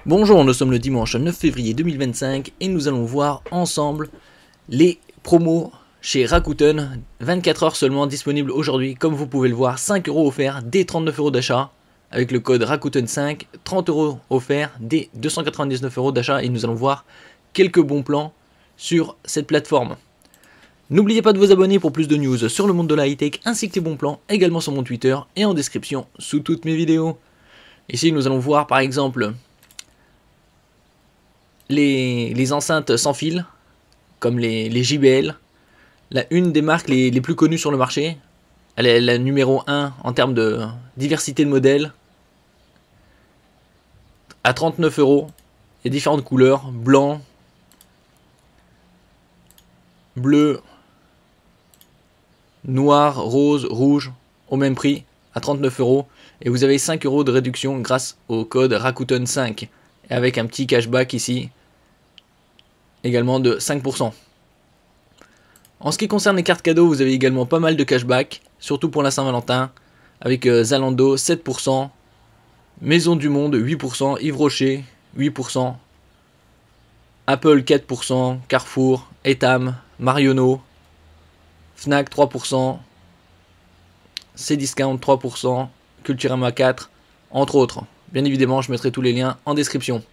Bonjour, nous sommes le dimanche 9 février 2025 et nous allons voir ensemble les promos chez Rakuten. 24 heures seulement disponibles aujourd'hui. Comme vous pouvez le voir, 5 euros offerts dès 39 euros d'achat. Avec le code Rakuten5, 30 euros offerts dès 299 euros d'achat. Et nous allons voir quelques bons plans sur cette plateforme. N'oubliez pas de vous abonner pour plus de news sur le monde de la high-tech ainsi que les bons plans également sur mon Twitter et en description sous toutes mes vidéos. Ici nous allons voir par exemple les enceintes sans fil, comme les JBL, une des marques les plus connues sur le marché. Elle est la numéro 1 en termes de diversité de modèles. À 39 euros, il y a différentes couleurs, blanc, bleu, noir, rose, rouge, au même prix, à 39 euros. Et vous avez 5 euros de réduction grâce au code Rakuten5. Et avec un petit cashback ici, également de 5%. En ce qui concerne les cartes cadeaux, vous avez également pas mal de cashback, surtout pour la Saint-Valentin, avec Zalando 7%, Maison du Monde 8%, Yves Rocher 8%, Apple 4%, Carrefour, Etam, Marionneau, Fnac 3%, Cdiscount 3%, Culturama 4%, entre autres. Bien évidemment, je mettrai tous les liens en description.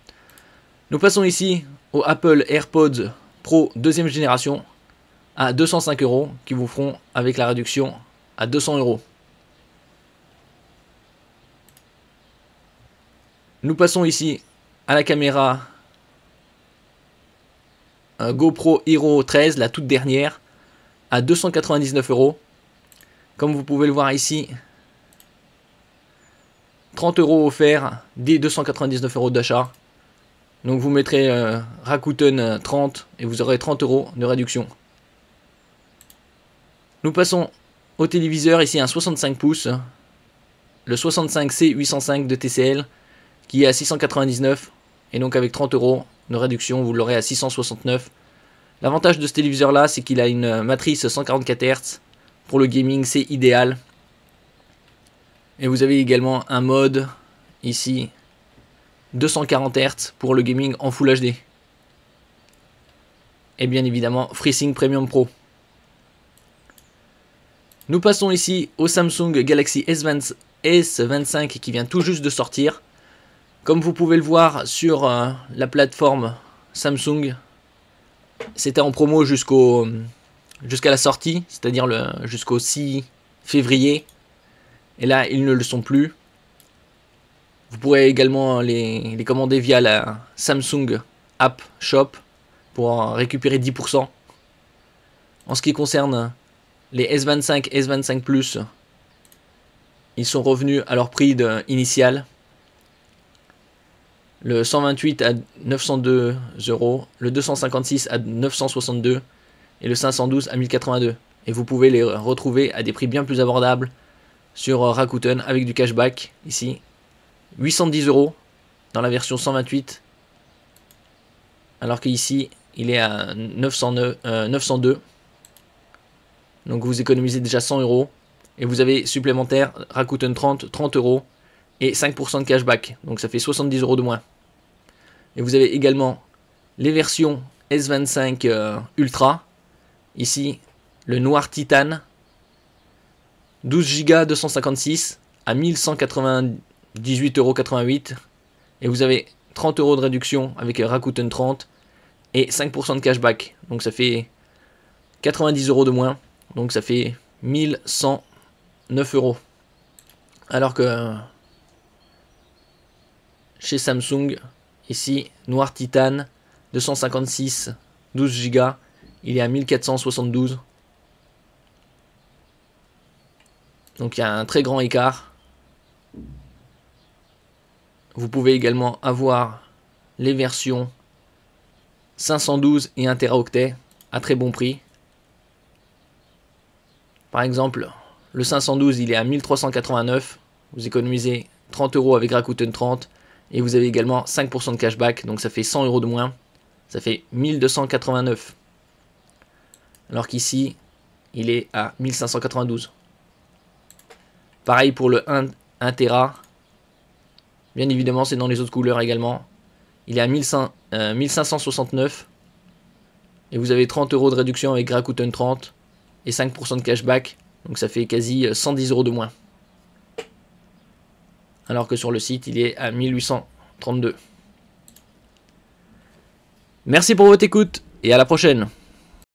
Nous passons ici au Apple AirPods Pro 2ème génération à 205 euros qui vous feront avec la réduction à 200 euros. Nous passons ici à la caméra GoPro Hero 13, la toute dernière, à 299 euros. Comme vous pouvez le voir ici, 30 euros offerts dès 299 euros d'achat. Donc vous mettrez Rakuten 30 et vous aurez 30 euros de réduction. Nous passons au téléviseur, ici un 65 pouces, le 65C805 de TCL, qui est à 699, et donc avec 30 euros de réduction, vous l'aurez à 669. L'avantage de ce téléviseur là, c'est qu'il a une matrice 144 Hz, pour le gaming c'est idéal. Et vous avez également un mode, ici, 240 Hz pour le gaming en Full HD. Et bien évidemment, FreeSync Premium Pro. Nous passons ici au Samsung Galaxy S25 qui vient tout juste de sortir. Comme vous pouvez le voir sur la plateforme Samsung, c'était en promo jusqu'à la sortie, c'est-à-dire jusqu'au 6 février. Et là, ils ne le sont plus. Vous pourrez également les commander via la Samsung App Shop pour récupérer 10%. En ce qui concerne les S25, S25 Plus, ils sont revenus à leur prix initial. Le 128 à 902 euros, le 256 à 962 et le 512 à 1082. Et vous pouvez les retrouver à des prix bien plus abordables sur Rakuten avec du cashback ici. 810 euros dans la version 128, alors qu'ici il est à 902. Donc vous économisez déjà 100 euros. Et vous avez supplémentaire Rakuten 30 euros et 5% de cashback. Donc ça fait 70 euros de moins. Et vous avez également les versions S25 Ultra. Ici, le noir titane. 12 Go 256 à 1198,88 euros. Et vous avez 30 euros de réduction avec Rakuten 30 et 5% de cashback. Donc ça fait 90 euros de moins. Donc ça fait 1109 euros. Alors que chez Samsung, ici, noir titane, 256, 12 Go, il est à 1472. Donc il y a un très grand écart. Vous pouvez également avoir les versions 512 et 1 Teraoctet à très bon prix. Par exemple, le 512 il est à 1389. Vous économisez 30 euros avec Rakuten 30. Et vous avez également 5% de cashback. Donc ça fait 100 euros de moins. Ça fait 1289. Alors qu'ici, il est à 1592. Pareil pour le 1 Tera. Bien évidemment, c'est dans les autres couleurs également. il est à 1569. Et vous avez 30 € de réduction avec Rakuten 30 et 5% de cashback. Donc ça fait quasi 110 € de moins. Alors que sur le site, il est à 1832. Merci pour votre écoute et à la prochaine.